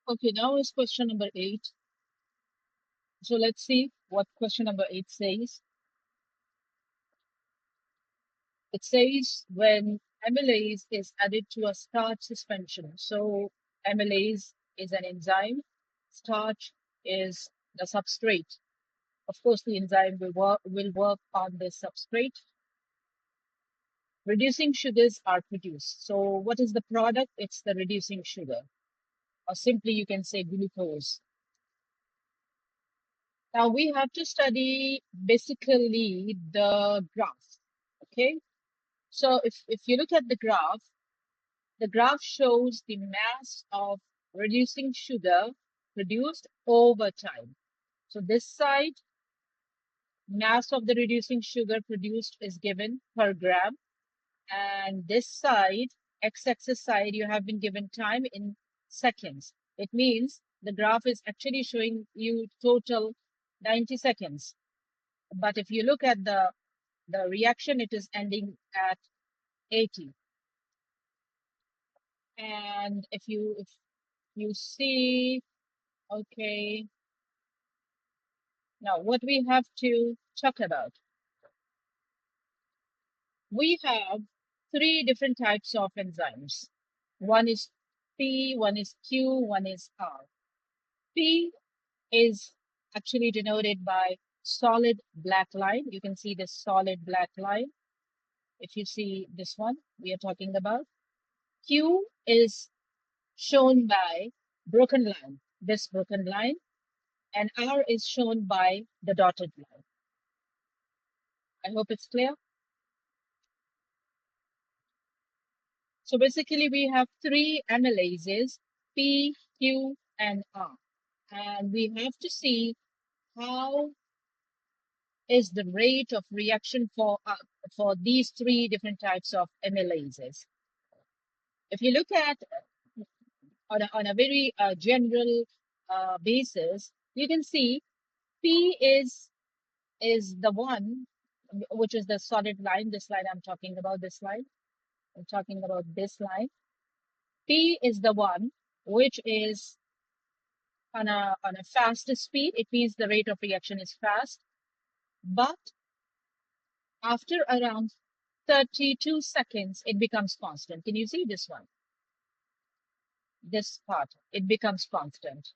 Okay, now is question number 8. So let's see what question number 8 says. It says when amylase is added to a starch suspension. So amylase is an enzyme, starch is the substrate. Of course, the enzyme will work on the substrate. Reducing sugars are produced. So what is the product? It's the reducing sugar, or simply you can say glucose. Now we have to study basically the graph. Okay, so if you look at the graph shows the mass of reducing sugar produced over time. So this side, mass of the reducing sugar produced is given per gram, and this side, x-axis side, you have been given time in seconds. It means the graph is actually showing you total 90 seconds. But if you look at the reaction, it is ending at 80. And if you see, okay, now what we have to talk about, we have three different types of enzymes. One is P, one is Q, one is R. P is actually denoted by solid black line. You can see this solid black line. If you see this one we are talking about. Q is shown by broken line, this broken line, and R is shown by the dotted line. I hope it's clear. So basically we have three amylases, P, Q, and R. And we have to see how is the rate of reaction for these three different types of amylases. If you look at on a very general basis, you can see P is the one which is the solid line. This line I'm talking about. This line I'm talking about. This line. P is the one which is on a fast speed. It means the rate of reaction is fast, but after around 32 seconds, it becomes constant. Can you see this one? This part, it becomes constant.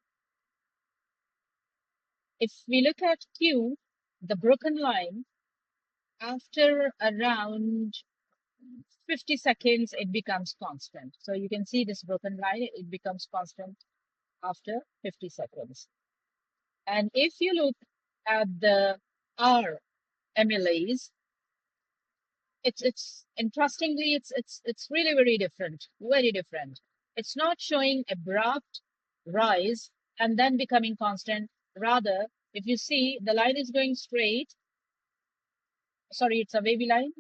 If we look at Q, the broken line, after around 50 seconds, it becomes constant. So you can see this broken line, it becomes constant after 50 seconds. And if you look at the R amylase, it's interestingly, it's really very different, very different. It's not showing abrupt rise and then becoming constant. Rather, if you see the line is going straight, sorry, it's a wavy line.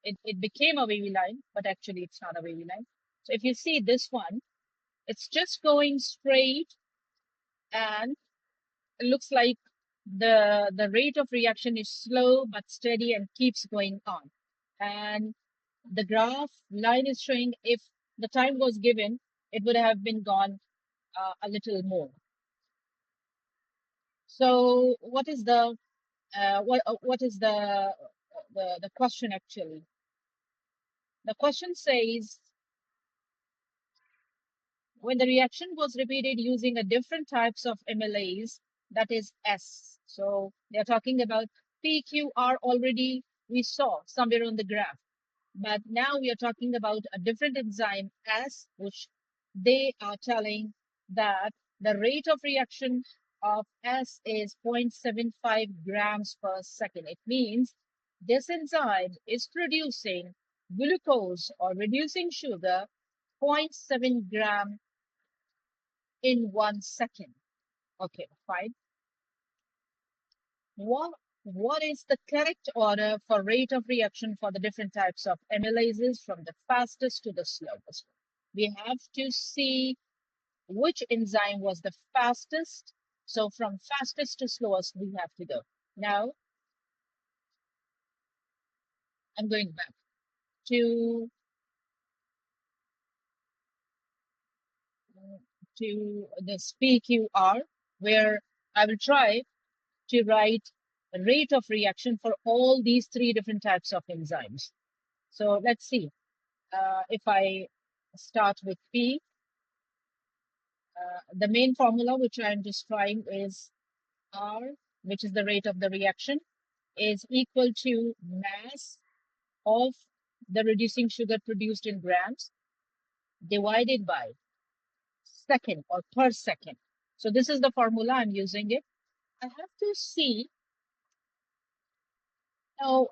It became a wavy line, but actually it's not a wavy line. So if you see this one, it's just going straight, and it looks like the rate of reaction is slow but steady and keeps going on. And the graph line is showing if the time was given, it would have been gone a little more. So what is the the question actually? The question says, when the reaction was repeated using a different types of amylase, that is S. So they're talking about PQR already we saw somewhere on the graph. But now we are talking about a different enzyme S, which they are telling that the rate of reaction of S is 0.75 grams per second. It means this enzyme is producing glucose or reducing sugar 0.7 gram in 1 second. Okay, fine. What is the correct order for rate of reaction for the different types of amylases from the fastest to the slowest? We have to see which enzyme was the fastest. So from fastest to slowest, we have to go. Now, I'm going back to to this PQR, where I will try to write a rate of reaction for all these three different types of enzymes. So let's see. If I start with P, the main formula which I am just trying is R, which is the rate of the reaction, is equal to mass of the reducing sugar produced in grams divided by second or per second. So this is the formula I'm using it. I have to see now.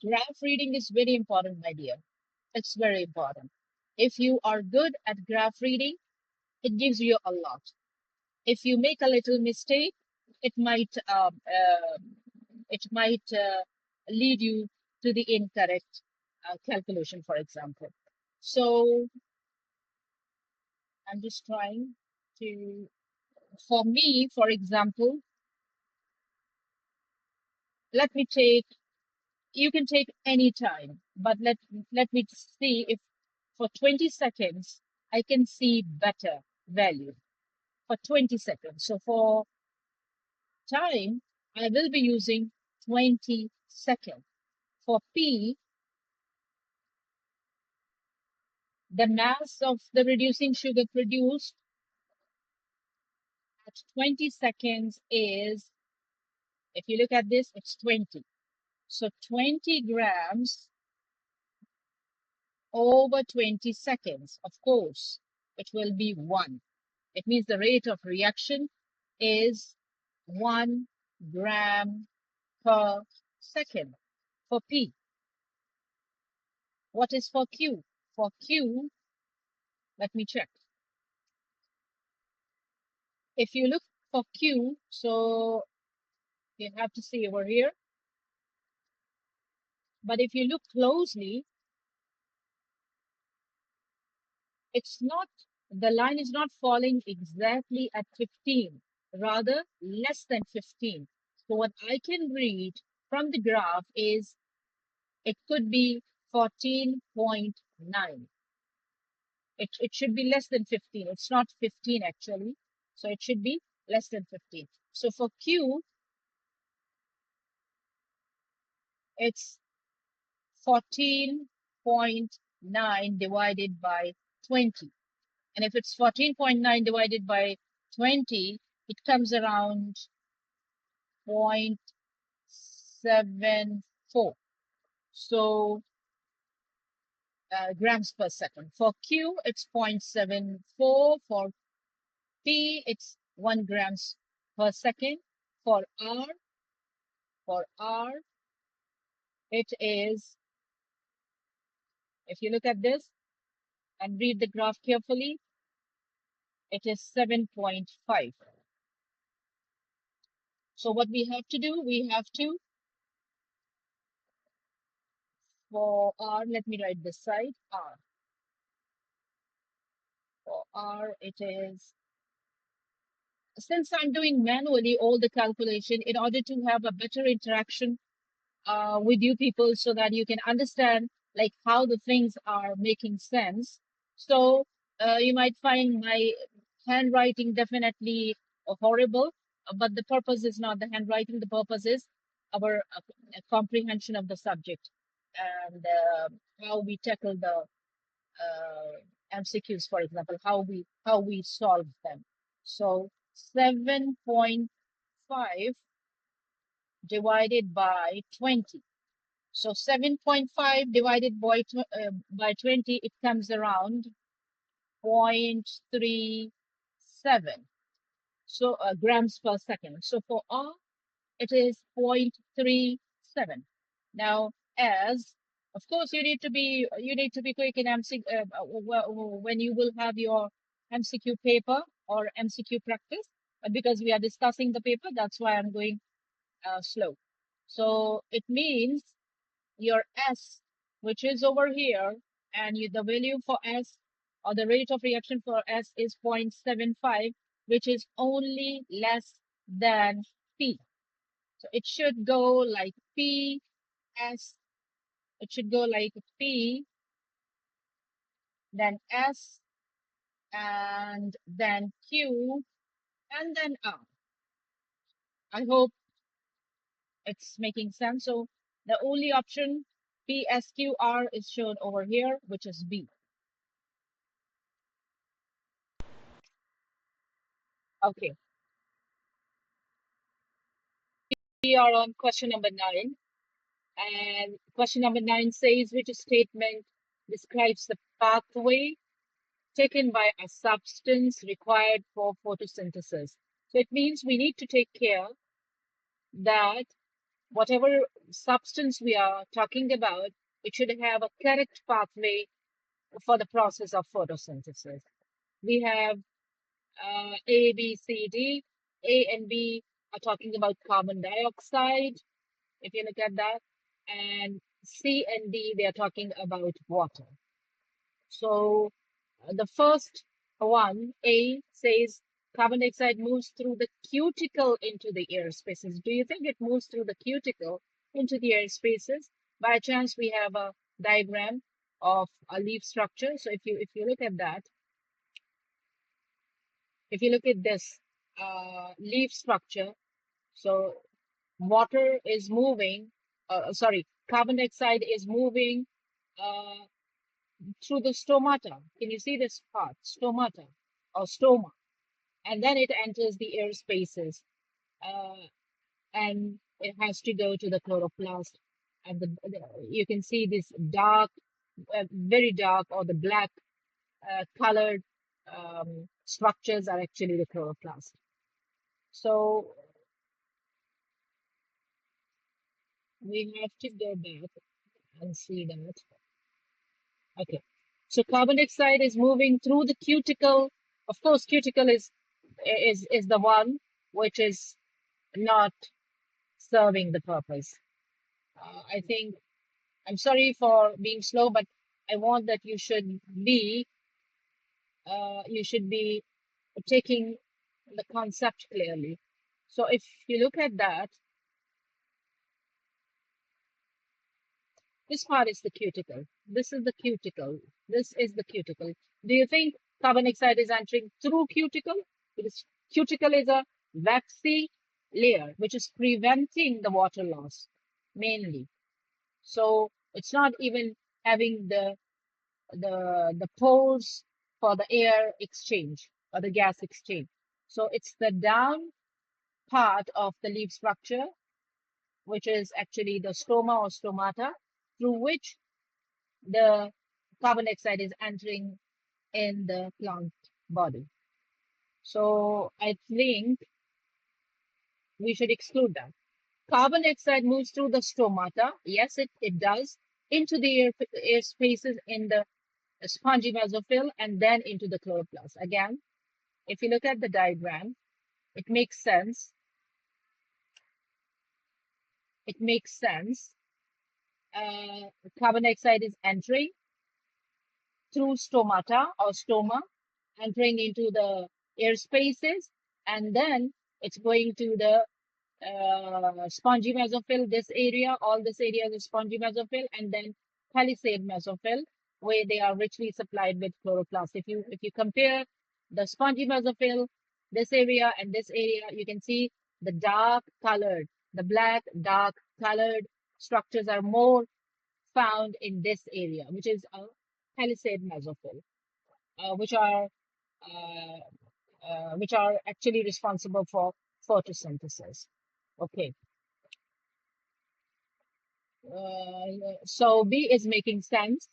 Graph reading is very important, my dear. It's very important. If you are good at graph reading, it gives you a lot. If you make a little mistake, it might lead you to the incorrect calculation, for example. So I'm just trying to, for me, for example, let me take, you can take any time, but let me see if for 20 seconds I can see better value for 20 seconds. So for time, I will be using 20 seconds. For P, the mass of the reducing sugar produced at 20 seconds is, if you look at this, it's 20. So 20 grams over 20 seconds, of course, it will be 1. It means the rate of reaction is 1 gram per second for P. What is for Q? For Q, let me check. If you look for Q, so you have to see over here. But if you look closely, it's not, the line is not falling exactly at 15, rather less than 15. So what I can read from the graph is it could be 14.9. It should be less than 15. It's not 15 actually. So it should be less than 15. So for Q, it's 14.9 divided by 20. And if it's 14.9 divided by 20, it comes around 0.74. So grams per second. For Q, it's 0.74. For P, it's 1 grams per second. For R, it is, if you look at this and read the graph carefully, it is 7.5. So what we have to do, we have to, for R, let me write this side, R. For R, it is, since I'm doing manually all the calculation in order to have a better interaction with you people so that you can understand like how the things are making sense. So you might find my handwriting definitely horrible, but the purpose is not the handwriting. The purpose is our comprehension of the subject and how we tackle the MCQs, for example, how we solve them. So 7.5 divided by 20. So 7.5 divided by 20, it comes around 0.37. So grams per second. So for R, it is 0.37. Now, as of course, you need to be quick in MCQ when you will have your MCQ paper or MCQ practice. But because we are discussing the paper, that's why I'm going slow. So it means your S, which is over here, and the value for S or the rate of reaction for S is 0.75, which is only less than P. So it should go like P, S, it should go like P, then S, and then Q, and then R. I hope it's making sense. So the only option PSQR is shown over here, which is B. Okay, we are on question number 9. And question number 9 says, which statement describes the pathway taken by a substance required for photosynthesis? So it means we need to take care that whatever substance we are talking about, it should have a correct pathway for the process of photosynthesis. We have A, B, C, D. A and B are talking about carbon dioxide, if you look at that. And C and D, they are talking about water. So the first one, A, says carbon dioxide moves through the cuticle into the air spaces. Do you think it moves through the cuticle into the air spaces? By chance, we have a diagram of a leaf structure. So if you look at that, if you look at this leaf structure, so water is moving, sorry, carbon dioxide is moving uh, through the stomata. Can you see this part? Stomata or stoma. And then it enters the air spaces and it has to go to the chloroplast. And you can see this dark, very dark or the black colored structures are actually the chloroplast. So we have to go back and see that. Okay. So carbon dioxide is moving through the cuticle. Of course, cuticle is the one which is not serving the purpose. I think I'm sorry for being slow, but I want that you should be taking the concept clearly. So if you look at that, this part is the cuticle. This is the cuticle. This is the cuticle. Do you think carbon dioxide is entering through cuticle? Because cuticle is a waxy layer which is preventing the water loss mainly. So it's not even having the pores for the air exchange or the gas exchange. So it's the down part of the leaf structure, which is actually the stoma or stomata, through which the carbon dioxide is entering in the plant body. So I think we should exclude that. Carbon dioxide moves through the stomata. Yes, it does. Into the air spaces in the spongy mesophyll and then into the chloroplast. Again, if you look at the diagram, it makes sense. It makes sense. Carbon dioxide is entering through stomata or stoma, entering into the air spaces, and then it's going to the spongy mesophyll, this area, all this area is spongy mesophyll, and then palisade mesophyll, where they are richly supplied with chloroplast. If you compare the spongy mesophyll, this area and this area, you can see the dark colored, the black dark colored structures are more found in this area, which is a palisade mesophyll, which are actually responsible for photosynthesis. Okay. So B is making sense.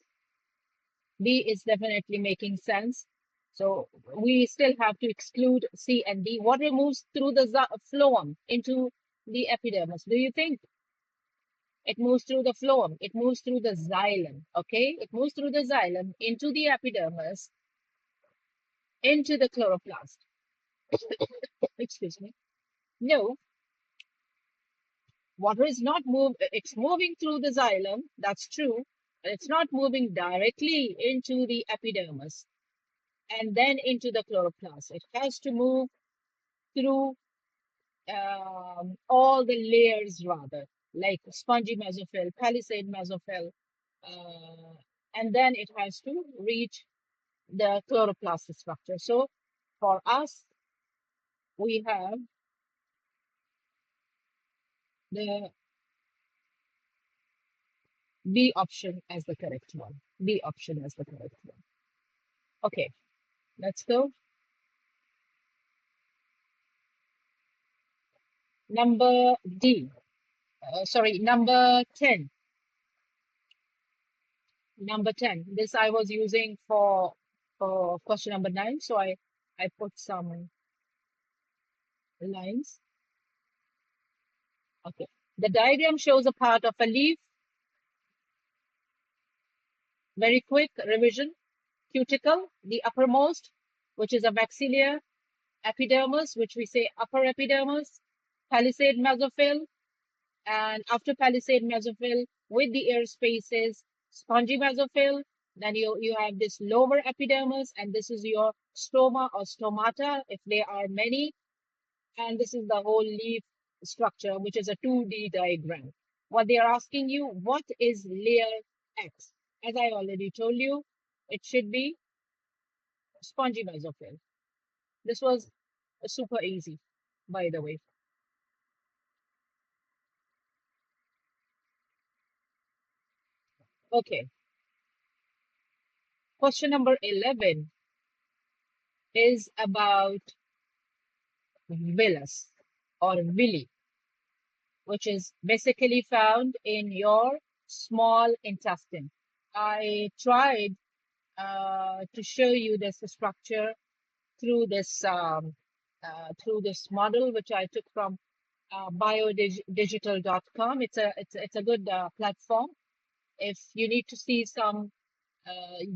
B is definitely making sense. So we still have to exclude C and D. Water moves through the phloem into the epidermis. Do you think it moves through the phloem? It moves through the xylem. Okay, it moves through the xylem into the epidermis, into the chloroplast. Excuse me. No, water is not it's moving through the xylem, that's true, but it's not moving directly into the epidermis and then into the chloroplast. It has to move through all the layers rather, like spongy mesophyll, palisade mesophyll, and then it has to reach the chloroplast structure. So for us, we have the B option as the correct one. B option as the correct one. Okay, let's go. Number D. Sorry, number 10. Number 10. This I was using for question number 9. So I put some lines. Okay. The diagram shows a part of a leaf. Very quick revision. Cuticle, the uppermost, which is a maxilla, epidermis, which we say upper epidermis, palisade mesophyll, and after palisade mesophyll with the air spaces, spongy mesophyll. Then you have this lower epidermis, and this is your stoma or stomata, if there are many. And this is the whole leaf structure, which is a 2D diagram. What they are asking you, what is layer X? As I already told you, it should be spongy mesophyll. This was super easy, by the way. Okay, question number 11 is about villus or villi, which is basically found in your small intestine. I tried to show you this structure through this model, which I took from biodigital.com. It's a good platform if you need to see some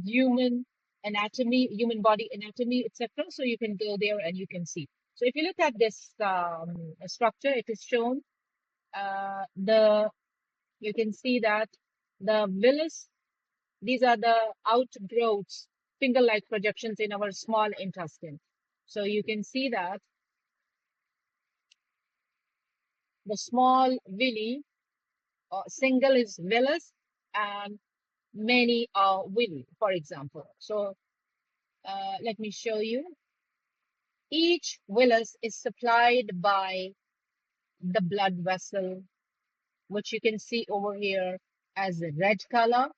human anatomy, human body anatomy, etc. So you can go there and you can see. So if you look at this structure, it is shown you can see that the villus, these are the outgrowths, finger-like projections in our small intestine. So you can see that the small villi, single is villus and many are villi, for example. So let me show you. Each villus is supplied by the blood vessel, which you can see over here as a red color.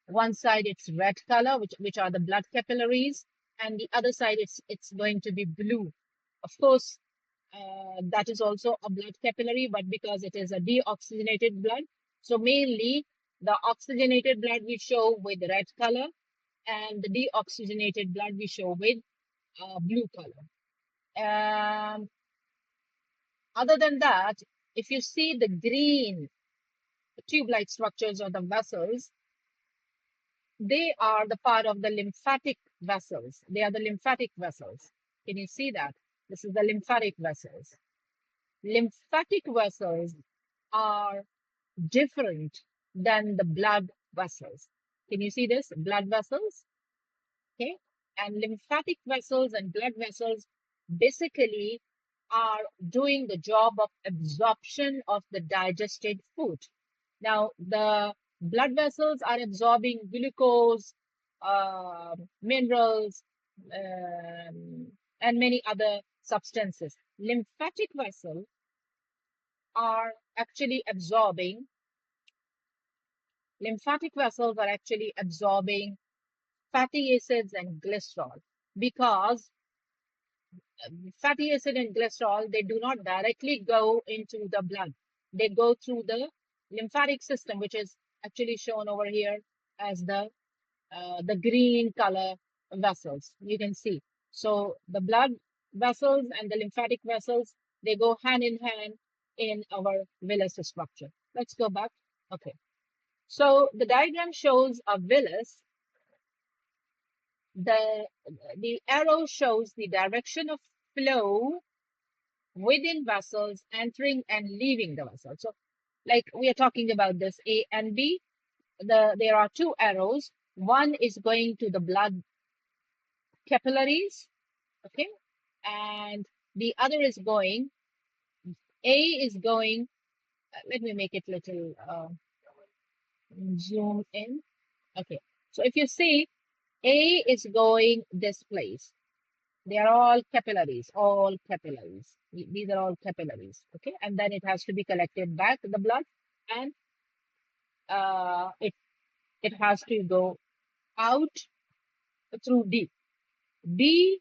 One side it's red color, which are the blood capillaries, and the other side it's going to be blue. Of course, that is also a blood capillary, but because it is a deoxygenated blood, so mainly the oxygenated blood we show with red color, and the deoxygenated blood we show with blue color. And other than that, if you see the green tube-like structures or the vessels, they are the part of the lymphatic vessels. They are the lymphatic vessels. Can you see that? This is the lymphatic vessels. Lymphatic vessels are different than the blood vessels. Can you see this? Blood vessels, okay? And lymphatic vessels and blood vessels basically are doing the job of absorption of the digested food. Now, the blood vessels are absorbing glucose, minerals, and many other substances. Lymphatic vessels are actually absorbing, lymphatic vessels are actually absorbing fatty acids and glycerol, because fatty acid and glycerol, they do not directly go into the blood. They go through the lymphatic system, which is actually shown over here as the green color vessels. You can see. So the blood vessels and the lymphatic vessels, they go hand in hand in our villus structure. Let's go back. Okay. So the diagram shows a villus. The arrow shows the direction of flow within vessels entering and leaving the vessel. So like we are talking about this A and B, there are two arrows. One is going to the blood capillaries, okay, and the other is going, A is going, let me make it little zoom in. Okay, so if you see, A is going this place. They are all capillaries, all capillaries. These are all capillaries, okay? And then it has to be collected back, the blood, and it has to go out through D. B,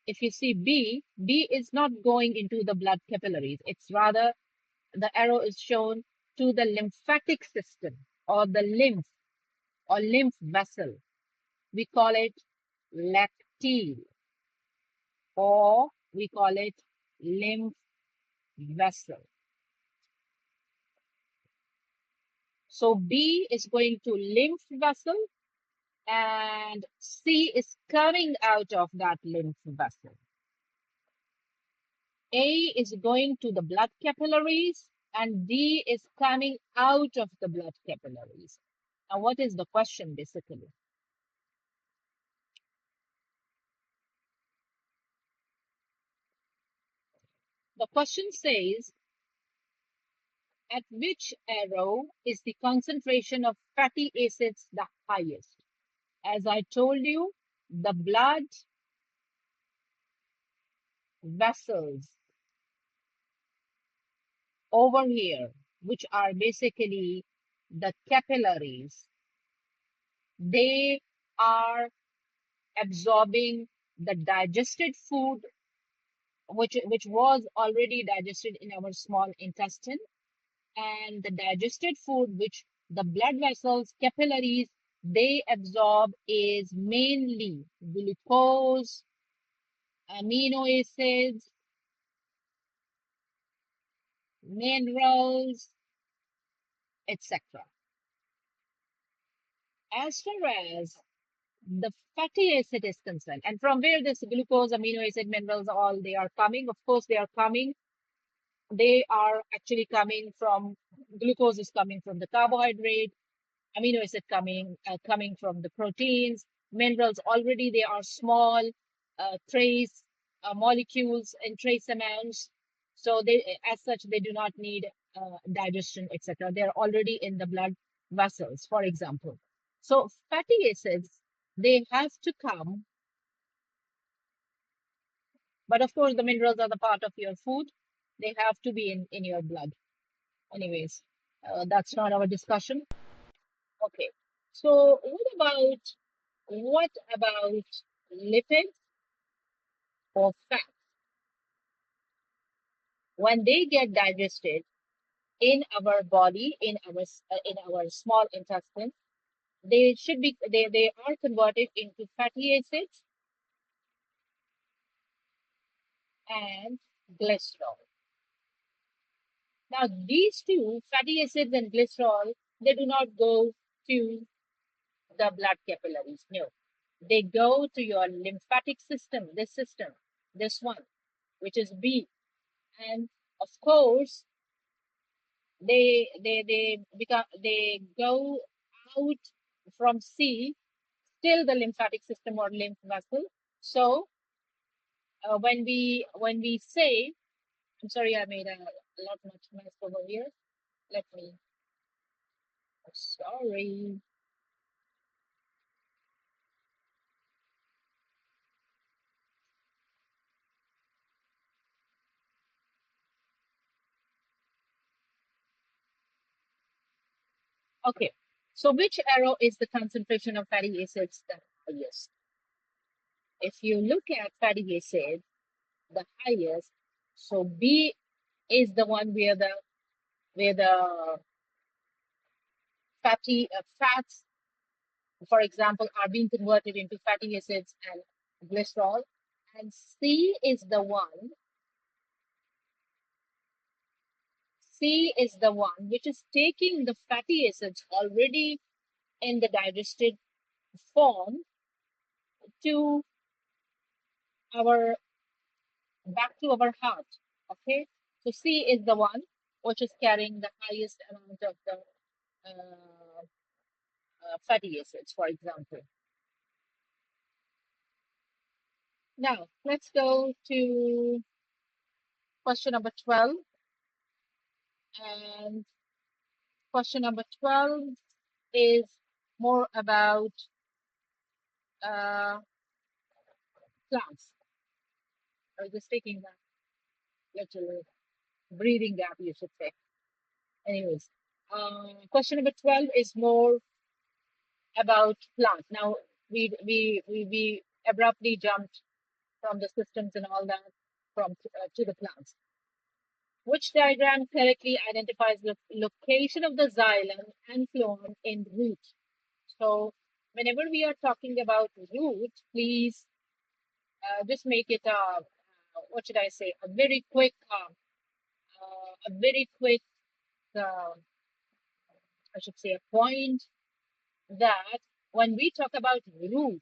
if you see B is not going into the blood capillaries. It's rather, the arrow is shown to the lymphatic system or the lymph or lymph vessel. We call it lacteal, or we call it lymph vessel. So B is going to lymph vessel and C is coming out of that lymph vessel. A is going to the blood capillaries and D is coming out of the blood capillaries. Now, what is the question basically? The question says, at which arrow is the concentration of fatty acids the highest? As I told you, the blood vessels over here, which are basically the capillaries, they are absorbing the digested food, which was already digested in our small intestine, and the digested food which the blood vessels, capillaries, they absorb is mainly glucose, amino acids, minerals, etc. As far as the fatty acid is concerned, and from where this glucose, amino acid, minerals, all they are coming, of course they are actually coming from, glucose is coming from the carbohydrate, amino acid coming from the proteins, minerals already they are small trace molecules in trace amounts, so they, as such, they do not need digestion, etc. They are already in the blood vessels, for example. So fatty acids, they have to come, but of course the minerals are the part of your food, they have to be in your blood anyways. That's not our discussion. Okay, so what about lipids or fat? When they get digested in our body, in our small intestine, they are converted into fatty acids and glycerol. Now these two, fatty acids and glycerol, they do not go to the blood capillaries. No, they go to your lymphatic system, this one, which is B. And of course, they go out from C, still the lymphatic system or lymph vessel. So when we say, I'm sorry, I made a lot much mess over here. Let me. Sorry. Okay. So which arrow is the concentration of fatty acids the highest? If you look at fatty acids, the highest, so B is the one where the fats, for example, are being converted into fatty acids and glycerol. And C is the one which is taking the fatty acids already in the digested form to our back to our heart. Okay, so C is the one which is carrying the highest amount of the fatty acids, for example. Now let's go to question number 12. And question number 12 is more about plants. I was just taking a little breathing gap, you should say. Anyways, question number 12 is more about plants. Now, we abruptly jumped from the systems and all that to the plants. Which diagram correctly identifies the location of the xylem and phloem in root? So, whenever we are talking about root, please just make it what should I say? A very quick, uh, I should say, a point that when we talk about root,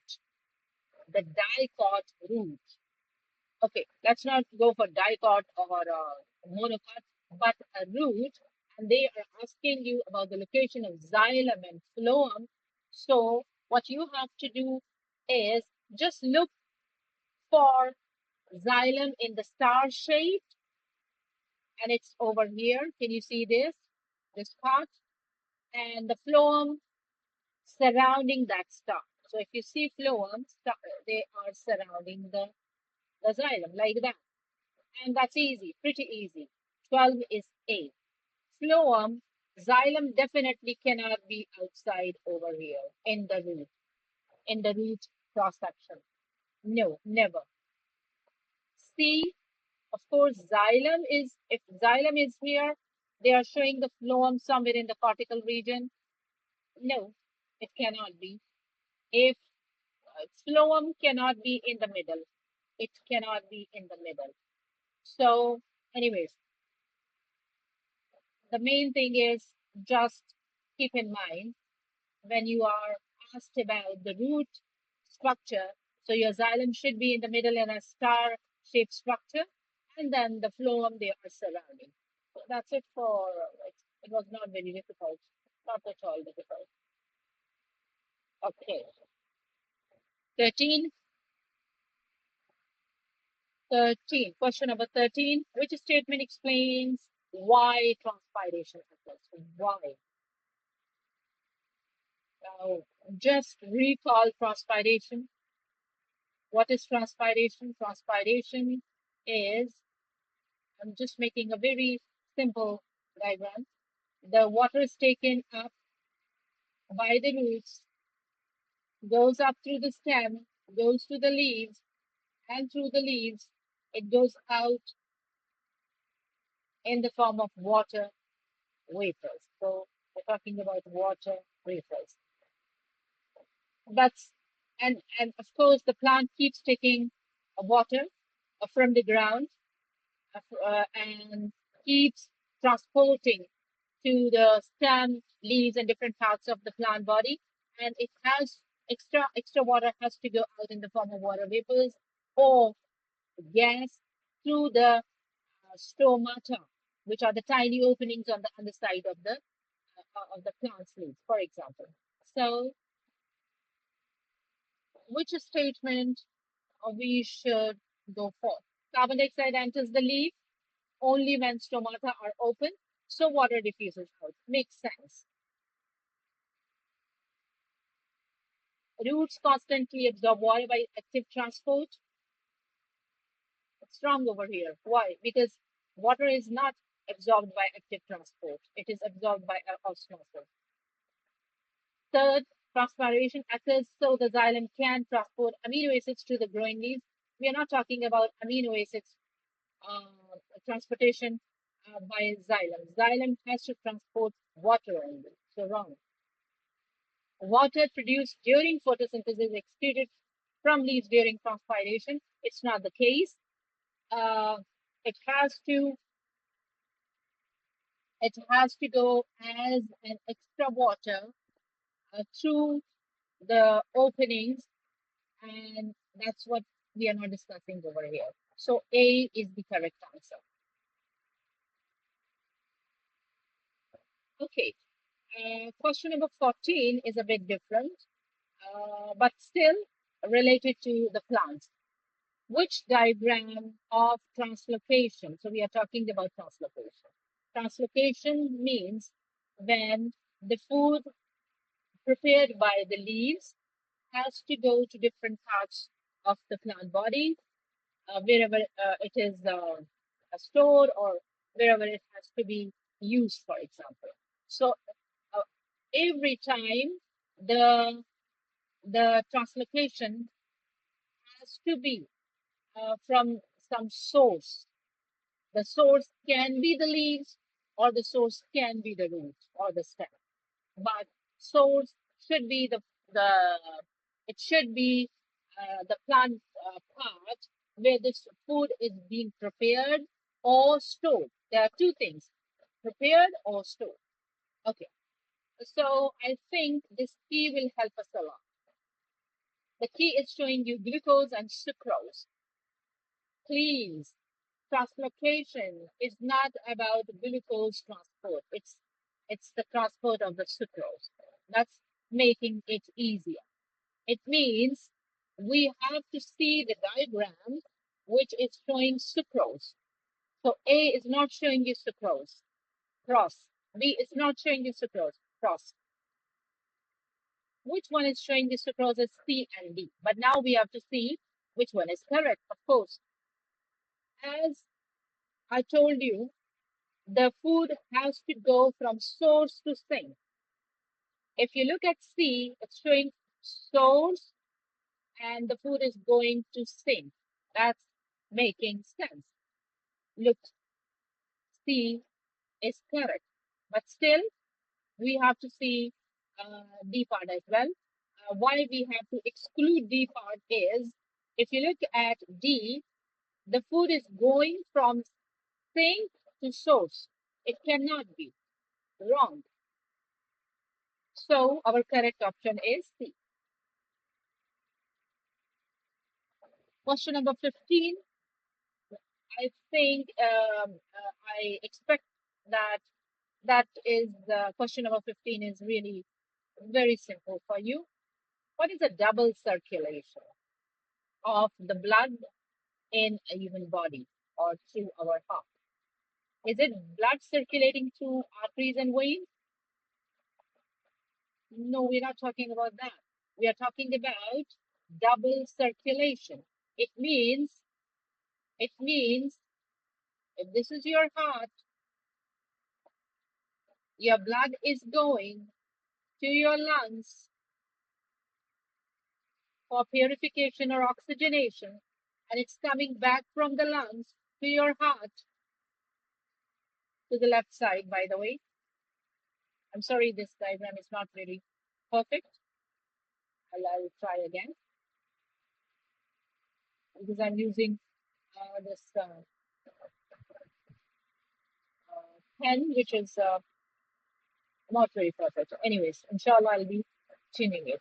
the dicot root. Okay, let's not go for dicot or monocot, but a root, and they are asking you about the location of xylem and phloem. So what you have to do is just look for xylem in the star shape, and it's over here. Can you see this part? And the phloem surrounding that star. So if you see phloem, they are surrounding the xylem like that. And that's easy, pretty easy. 12 is A. Phloem, xylem definitely cannot be outside over here in the root cross section. No, never. C, of course, if xylem is here, they are showing the phloem somewhere in the cortical region. No, it cannot be. If phloem cannot be in the middle, it cannot be in the middle. So, anyways, the main thing is just keep in mind when you are asked about the root structure, so your xylem should be in the middle in a star shaped structure, and then the phloem they are surrounding. So that's it for it. It was not very difficult, not at all difficult. Okay, 13. Question number 13. Which statement explains why transpiration occurs? Why? Now, just recall transpiration. What is transpiration? Transpiration is, I'm just making a very simple diagram. The water is taken up by the roots, goes up through the stem, goes to the leaves, and through the leaves, it goes out in the form of water vapors. So we're talking about water vapors. That's and of course the plant keeps taking water from the ground and keeps transporting to the stem, leaves, and different parts of the plant body. And it has extra water has to go out in the form of water vapors or gas through the stomata, which are the tiny openings on the underside of the plant's leaves, for example. So, which statement we should go for? Carbon dioxide enters the leaf only when stomata are open, so water diffuses out. Makes sense. Roots constantly absorb water by active transport. It's wrong over here. Why? Because water is not absorbed by active transport. It is absorbed by osmosis. Third, transpiration occurs so the xylem can transport amino acids to the growing leaves. We are not talking about amino acids transportation by xylem. Xylem has to transport water only. So wrong. Water produced during photosynthesis excreted from leaves during transpiration. It's not the case. Uh, it has to go as an extra water through the openings, and that's what we are not discussing over here. So A is the correct answer. Okay, question number 14 is a bit different, but still related to the plants. Which diagram of translocation? So we are talking about translocation. Translocation means when the food prepared by the leaves has to go to different parts of the plant body, wherever it is stored or wherever it has to be used, for example. So uh, every time the translocation has to be from some source. The source can be the leaves, or the source can be the root or the stem. But source should be the it should be the plant part where this food is being prepared or stored. There are two things: prepared or stored. Okay, so I think this key will help us a lot. The key is showing you glucose and sucrose. Please, translocation is not about glucose transport. It's the transport of the sucrose. That's making it easier. It means we have to see the diagram which is showing sucrose. So A is not showing you sucrose, cross. B is not showing you sucrose, cross. Which one is showing the sucrose is C and D. But now we have to see which one is correct, of course. As I told you, the food has to go from source to sink. If you look at C, it's showing source and the food is going to sink. That's making sense. Look, C is correct. But still, we have to see D part as well. Why we have to exclude D part is, if you look at D, the food is going from sink to source. It cannot be wrong. So our correct option is C. Question number 15. I think I expect that that is question number 15 is really very simple for you. What is a double circulation of the blood in a human body or through our heart? Is it blood circulating through arteries and veins? No, we're not talking about that. We are talking about double circulation. It means if this is your heart, your blood is going to your lungs for purification or oxygenation, and it's coming back from the lungs to your heart, to the left side, by the way. I'm sorry, this diagram is not very perfect. I'll try again because I'm using this pen, which is not very perfect. Anyways, inshallah, I'll be tuning it.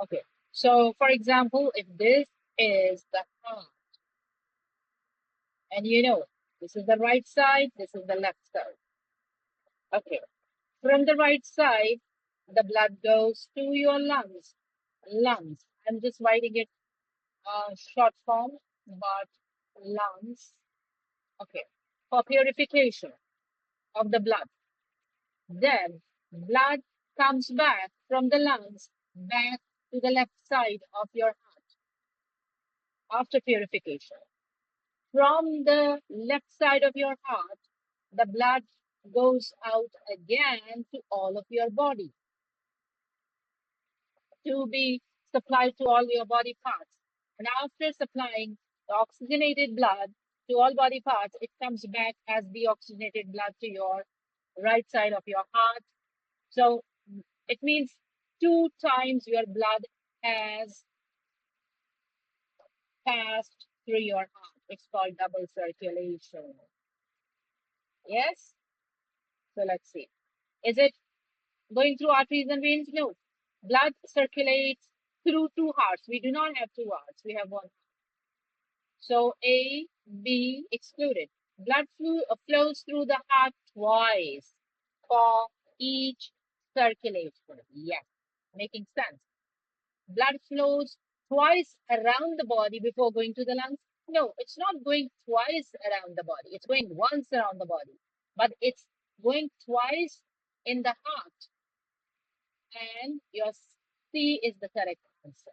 Okay, so for example, if this is the heart, and you know, this is the right side, this is the left side. Okay, from the right side, the blood goes to your lungs. Lungs. I'm just writing it short form, but lungs. Okay, for purification of the blood. Then blood comes back from the lungs back to the left side of your heart after purification. From the left side of your heart, the blood goes out again to all of your body to be supplied to all your body parts. And after supplying the oxygenated blood to all body parts, it comes back as deoxygenated blood to your right side of your heart. So it means 2 times your blood has passed through your heart. It's called double circulation. Yes? So let's see. Is it going through arteries and veins? No. Blood circulates through 2 hearts. We do not have 2 hearts. We have 1 heart. So A, B excluded. Blood flows through the heart twice for each circulation. Yes, making sense. Blood flows twice around the body before going to the lungs. No, it's not going twice around the body. It's going once around the body, but it's going twice in the heart. And your C is the correct answer.